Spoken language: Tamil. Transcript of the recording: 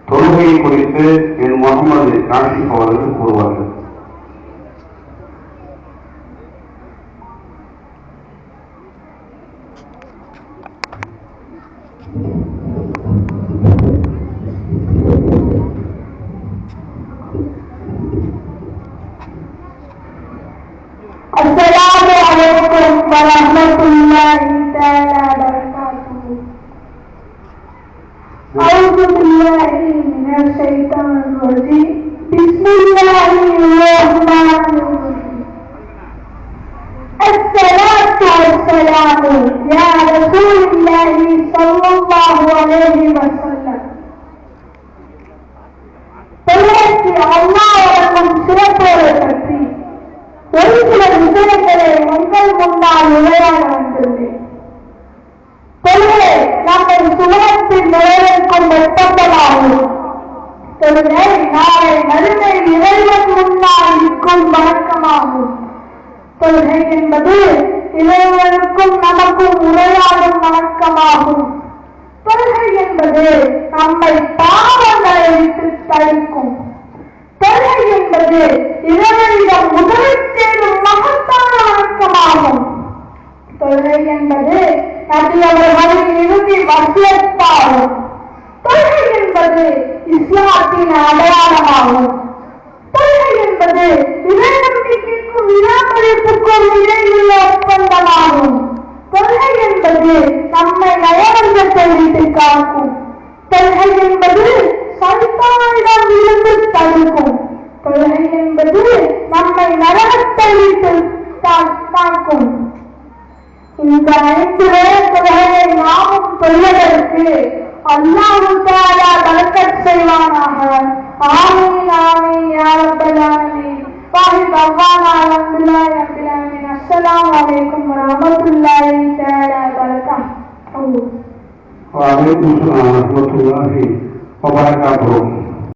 தொழுகையை குறித்து என் முகமது காஷிப் அவர்கள் கூறுவார்கள். السلام عليكم ورحمة الله تعالى وبركاته. أعوذ بالله من الشيطان الرجيم. بسم الله الرحمن الرحيم. الصلاة والسلام يا رسول الله صلى الله عليه وسلم. தொழுகைக்கு அல்லாஹ் வழங்கும் சிறப்போரை பற்றி ஒரு சில விஷயங்களை உங்கள் முன்னால் விளையாட வந்துள்ளேன். தொழுகை நம்மை சுகத்தில் நுழைக்கும் ஒப்பந்தமாகும். தொழுகை நாளை மறுமை இறைவன் முன்னால் இருக்கும் வழக்கமாகும். தொழுகை என்பது இறைவனுக்கும் நமக்கும் உரையாடும் வழக்கமாகும். தொழுகை என்பது நம்மை பாவங்களை விட்டு தடுக்கும். தொழுகை என்பது இறைவனிடம் முதலில் தேடும் மகத்தான வணக்கமாகும். தொழுகை என்பது நபி அவர்களின் இறுதி வசியத்தாகும். தொழுகை என்பது இஸ்லாத்தின் அடையாளமாகும். தொழுகை என்பது இறைநம்பிக்கைக்கும் நிராகரிப்புக்கும் இடையிலுள்ள ஒப்பந்தமாகும். தொழுகை என்பது நம்மை நயவஞ்சத்தை விட்டு காக்கும். தொழுகை என்பது சைத்தானிடம் இருந்து தடுக்கும். தொழுகை என்பது நம்மை நரகத்தை விட்டு காக்கும். இந்த 5 தொழுகையை நாமும் சொல்வதற்கு அல்லாஹ் தஆலா பரக்கத் செய்வானாக. ஆமீன் ஆமீன் யா ரப்பல் ஆலமீன். வாஹித் அல்லாஹ் அல்ஹம்துலில்லாஹி ரப்பில் ஆலமீன். அஸ்ஸலாமு அலைக்கும் வரஹ்மத்துல்லாஹி தஆலா வபரகாத்துஹு. வ அலைக்கும் ஸலாம் வரஹ்மத்துல்லாஹி வபரகாத்துஹு.